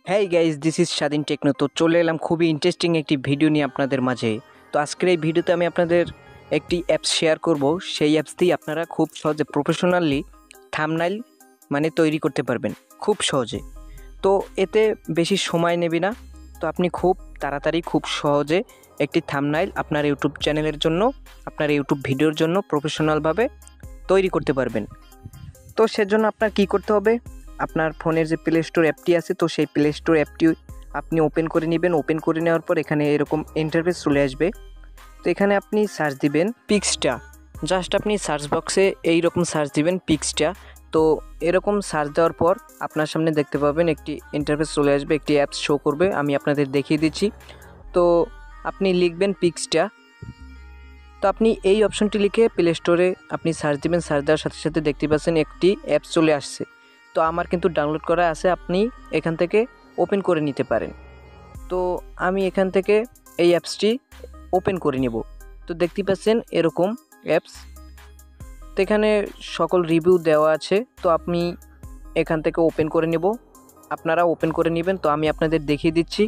হ্যাঁ guys, this is স্বাধীন techno. তো চলে এলাম খুবই ইন্টারেস্টিং একটি ভিডিও নিয়ে আপনাদের মাঝে। তো আজকের এই ভিডিওতে আমি আপনাদের একটি অ্যাপস শেয়ার করব। সেই অ্যাপস দিয়ে আপনারা খুব সহজে প্রফেশনালি থাম্বনেইল তৈরি করতে পারবেন খুব সহজে। তো এতে বেশি সময় নেবে না। তো আপনি খুব তাড়াতাড়ি খুব সহজে একটি থাম্বনেইল আপনার ইউটিউব চ্যানেলের জন্য, আপনার ইউটিউব ভিডিওর জন্য প্রফেশনালভাবে তৈরি করতে পারবেন। তো সেজন্য আপনার কি করতে হবে, আপনার ফোনের যে প্লে স্টোর অ্যাপটি আছে, তো সেই প্লে স্টোর অ্যাপটি আপনি ওপেন করে নেবেন। ওপেন করে নেওয়ার পর এখানে এরকম ইন্টারফেস চলে আসবে। তো এখানে আপনি সার্চ দিবেন পিক্সটা। জাস্ট আপনি সার্চ বক্সে এইরকম সার্চ দিবেন পিক্সটা। তো এরকম সার্চ দেওয়ার পর আপনার সামনে দেখতে পাবেন একটি ইন্টারফেস চলে আসবে, একটি অ্যাপস শো করবে। আমি আপনাদের দেখিয়ে দিচ্ছি। তো আপনি লিখবেন পিক্সটা। তো আপনি এই অপশনটি লিখে প্লে স্টোরে আপনি সার্চ দিবেন। সার্চ দেওয়ার সাথে সাথে দেখতে পাচ্ছেন একটি অ্যাপস চলে আসছে। তো আমার কিন্তু ডাউনলোড করা আছে, আপনি এখান থেকে ওপেন করে নিতে পারেন। তো আমি এখান থেকে এই অ্যাপসটি ওপেন করে নেব। তো দেখতে পাচ্ছেন এরকম অ্যাপস। তো এখানে সকল রিভিউ দেওয়া আছে। তো আপনি এখান থেকে ওপেন করে নেব, আপনারা ওপেন করে নেবেন। তো আমি আপনাদের দেখিয়ে দিচ্ছি।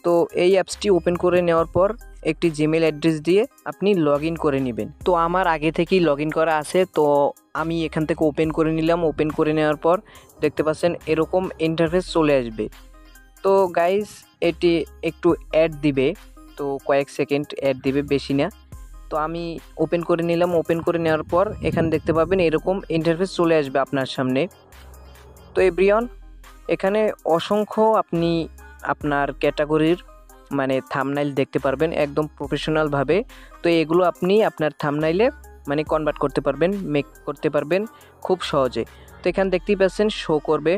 তো এই অ্যাপসটি ওপেন করে নেওয়ার পর একটি জিমেল অ্যাড্রেস দিয়ে আপনি লগ ইন করে নেবেন। তো আমার আগে থেকেই লগ ইন করা আছে, তো আমি এখান থেকে ওপেন করে নিলাম। ওপেন করে নেওয়ার পর দেখতে পাচ্ছেন এরকম ইন্টারফেস চলে আসবে। তো গাইস, এটি একটু অ্যাড দিবে, তো কয়েক সেকেন্ড অ্যাড দিবে, বেশি না। তো আমি ওপেন করে নিলাম। ওপেন করে নেওয়ার পর এখানে দেখতে পাবেন এরকম ইন্টারফেস চলে আসবে আপনার সামনে। তো এভরিওয়ান, এখানে অসংখ্য আপনি আপনার ক্যাটাগরির থাম্বনেইল দেখতে পারবেন একদম প্রফেশনালভাবে। তো এগুলো আপনি আপনার থাম্বনেইলে কনভার্ট করতে পারবেন, মেক করতে পারবেন খুব সহজে। তো এখানে দেখতেই পাচ্ছেন শো করবে।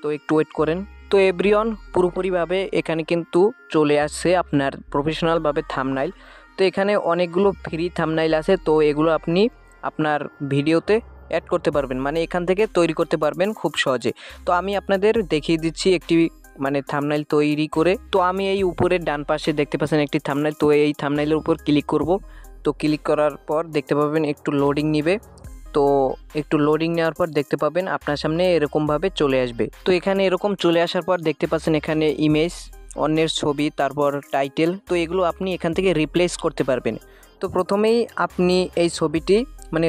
তো একটু ওয়েট করেন। তো এভরিওয়ান, পুরোপুরিভাবে এখানে কিন্তু চলে আসছে আপনার প্রফেশনালভাবে থাম্বনেইল। তো এখানে অনেকগুলো ফ্রি থাম্বনেইল আছে। তো এগুলো আপনি আপনার ভিডিওতে অ্যাড করতে পারবেন, এখান থেকে তৈরি করতে পারবেন খুব সহজে। তো আমি আপনাদের দেখিয়ে দিচ্ছি একটি থাম্বনেইল তৈরি করে। তো আমি এই উপরের ডান পাশে দেখতে পাচ্ছেন একটি থাম্বনেইল। তো এই থাম্বনেইলের উপর ক্লিক করব। তো ক্লিক করার পর দেখতে পাবেন একটু লোডিং নেবে। তো একটু লোডিং নেওয়ার পর দেখতে পাবেন আপনার সামনে এরকমভাবে চলে আসবে। তো এখানে এরকম চলে আসার পর দেখতে পাচ্ছেন এখানে ইমেজ, অন্যের ছবি, তারপর টাইটেল। তো এগুলো আপনি এখান থেকে রিপ্লেস করতে পারবেন। তো প্রথমেই আপনি এই ছবিটি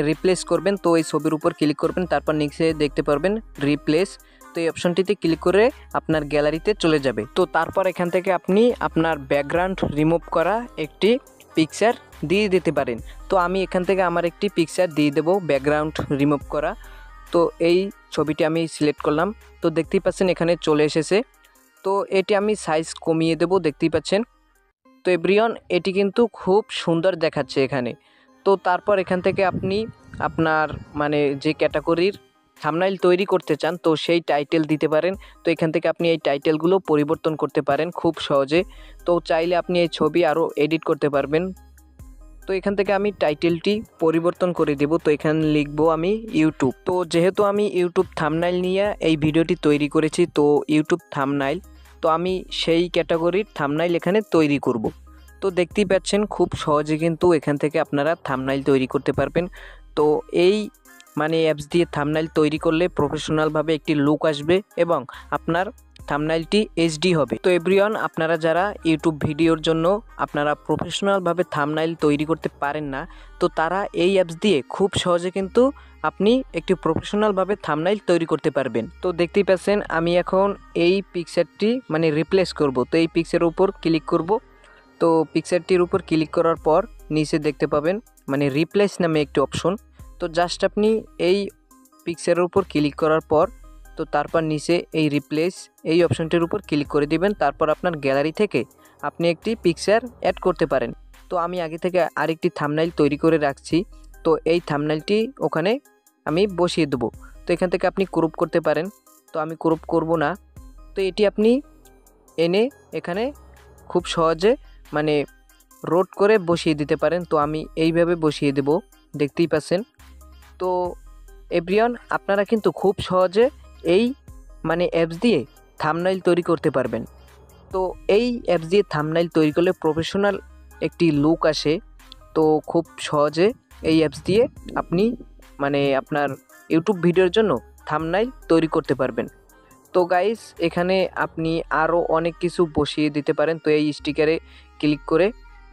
রিপ্লেস করবেন। তো এই ছবির উপর ক্লিক করবেন, তারপর নিচে দেখতে পারবেন রিপ্লেস। তো এই অপশনটিতে ক্লিক করে আপনার গ্যালারিতে চলে যাবে। তো তারপর এখান থেকে আপনি আপনার ব্যাকগ্রাউন্ড রিমুভ করা একটি পিকচার দিয়ে দিতে পারেন। তো আমি এখান থেকে আমার একটি পিকচার দিয়ে দেবো ব্যাকগ্রাউন্ড রিমুভ করা। তো এই ছবিটি আমি সিলেক্ট করলাম। তো দেখতেই পাচ্ছেন এখানে চলে এসেছে। তো এটি আমি সাইজ কমিয়ে দেব, দেখতেই পাচ্ছেন। তো এভরিওয়ান, এটি কিন্তু খুব সুন্দর দেখাচ্ছে এখানে। তো তারপর এখান থেকে আপনি আপনার যে ক্যাটাগরির থাম্বনেইল তৈরি করতে চান, তো সেই টাইটেল দিতে পারেন। তো এখান থেকে আপনি এই টাইটেলগুলো পরিবর্তন করতে পারেন খুব সহজে। তো চাইলে আপনি এই ছবি আরও এডিট করতে পারবেন। তো এখান থেকে আমি টাইটেলটি পরিবর্তন করে দেব। তো এখানে লিখবো আমি ইউটিউব। তো যেহেতু আমি ইউটিউব থাম্বনেইল নিয়ে এই ভিডিওটি তৈরি করেছি, তো ইউটিউব থাম্বনেইল, তো আমি সেই ক্যাটাগরির থাম্বনেইল এখানে তৈরি করব। তো দেখতেই পাচ্ছেন খুব সহজে কিন্তু এখান থেকে আপনারা থাম্বনেইল তৈরি করতে পারবেন। তো এই অ্যাপস দিয়ে থাম্বনেইল তৈরি করলে প্রফেশনালভাবে একটি লুক আসবে এবং আপনার থাম্বনেইলটি এইচডি হবে। তো এভরিওয়ান, আপনারা যারা ইউটিউব ভিডিওর জন্য আপনারা প্রফেশনালভাবে থাম্বনেইল তৈরি করতে পারেন না, তো তারা এই অ্যাপস দিয়ে খুব সহজে কিন্তু আপনি একটি প্রফেশনালভাবে থাম্বনেইল তৈরি করতে পারবেন। তো দেখতেই পাচ্ছেন আমি এখন এই পিকচারটি রিপ্লেস করব। তো এই পিকচারের উপর ক্লিক করব। তো পিকচারটির উপর ক্লিক করার পর নিচে দেখতে পাবেন রিপ্লেস নামে একটি অপশন। তো জাস্ট আপনি এই পিকচারের উপর ক্লিক করার পর তো তারপর নিচে এই রিপ্লেস এই অপশনটির উপর ক্লিক করে দিবেন। তারপর আপনার গ্যালারি থেকে আপনি একটি পিকচার অ্যাড করতে পারেন। তো আমি আগে থেকে আরেকটি থাম্বনেইল তৈরি করে রাখছি। তো এই থাম্বনেইলটি ওখানে আমি বসিয়ে দেবো। তো এখান থেকে আপনি ক্রপ করতে পারেন। তো আমি ক্রপ করব না। তো এটি আপনি এনে এখানে খুব সহজে রোড করে বসিয়ে দিতে পারেন। তো আমি এইভাবে বসিয়ে দেব, দেখতেই পাচ্ছেন। তো এভরিওয়ান, আপনারা কিন্তু খুব সহজে এই অ্যাপস দিয়ে থাম্বনেইল তৈরি করতে পারবেন। তো এই অ্যাপস দিয়ে থাম্বনেইল তৈরি করলে প্রফেশনাল একটি লুক আসে। তো খুব সহজে এই অ্যাপস দিয়ে আপনি আপনার ইউটিউব ভিডিওর জন্য থাম্বনেইল তৈরি করতে পারবেন। তো গাইস এখানে আপনি আরও অনেক কিছু বসিয়ে দিতে পারেন। তো এই স্টিকারে ক্লিক করে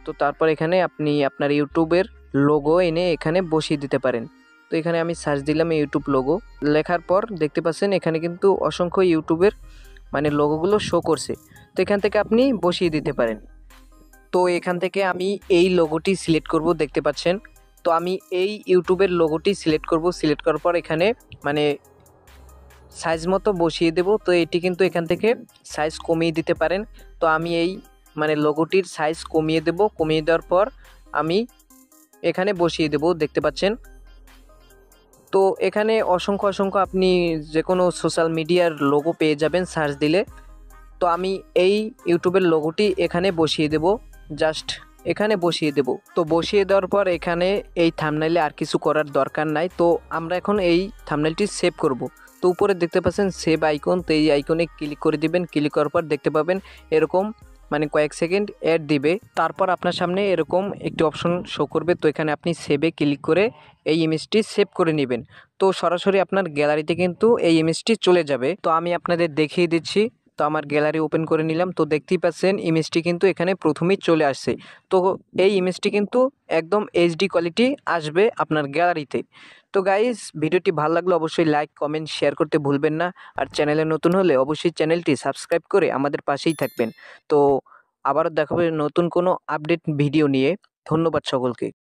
তো তারপর এখানে আপনি আপনার ইউটিউবের লোগো এনে এখানে বসিয়ে দিতে পারেন। তো এখানে আমি সার্চ দিলাম ইউটিউব লোগো, লেখার পর দেখতে পাচ্ছেন এখানে কিন্তু অসংখ্য ইউটিউবের মানে লোগোগুলো শো করছে। তো এখান থেকে আপনি বসিয়ে দিতে পারেন। তো এখান থেকে আমি এই লোগোটি সিলেক্ট করব, দেখতে পাচ্ছেন। তো আমি এই ইউটিউবের লোগোটি সিলেক্ট করব, সিলেক্ট করার পর এখানে মানে সাইজ মতো বসিয়ে দেব। তো এটি কিন্তু এখান থেকে সাইজ কমিয়ে দিতে পারেন। তো আমি এই মানে লোগোটির সাইজ কমিয়ে দেব, কমিয়ে দেওয়ার পর আমি এখানে বসিয়ে দেব, দেখতে পাচ্ছেন। তো এখানে অসংখ্য আপনি যে কোনো সোশ্যাল মিডিয়ার লোগো পেয়ে যাবেন সার্চ দিলে। তো আমি এই ইউটিউবের লোগোটি এখানে বসিয়ে দেব, জাস্ট এখানে বসিয়ে দেব। তো বসিয়ে দেওয়ার পর এখানে এই থাম্বনেইলে আর কিছু করার দরকার নাই। তো আমরা এখন এই থাম্বনেইলটি সেভ করব। তো উপরে দেখতে পাচ্ছেন সেভ আইকন, তো এই আইকনে ক্লিক করে দিবেন। ক্লিক করার পর দেখতে পাবেন এরকম মানে কয়েক সেকেন্ড অ্যাড দিবে, তারপর আপনার সামনে এরকম একটি অপশন শো করবে। তো এখানে আপনি সেভে ক্লিক করে এই ইমেজটি সেভ করে নেবেন। তো সরাসরি আপনার গ্যালারিতে কিন্তু এই ইমেজটি চলে যাবে। তো আমি আপনাদের দেখিয়ে দিচ্ছি। তো আমার গ্যালারি ওপেন করে নিলাম। তো দেখতেই পাচ্ছেন ইমেজটি কিন্তু এখানে প্রথমেই চলে আসছে। তো এই ইমেজটি কিন্তু একদম এইচডি কোয়ালিটি আসবে আপনার গ্যালারিতে। তো গাইস ভিডিওটি ভালো লাগলে অবশ্যই লাইক কমেন্ট শেয়ার করতে ভুলবেন না। আর চ্যানেলে নতুন হলে অবশ্যই চ্যানেলটি সাবস্ক্রাইব করে আমাদের পাশেই থাকবেন। তো আবারও দেখা হবে নতুন কোনো আপডেট ভিডিও নিয়ে। ধন্যবাদ সকলকে।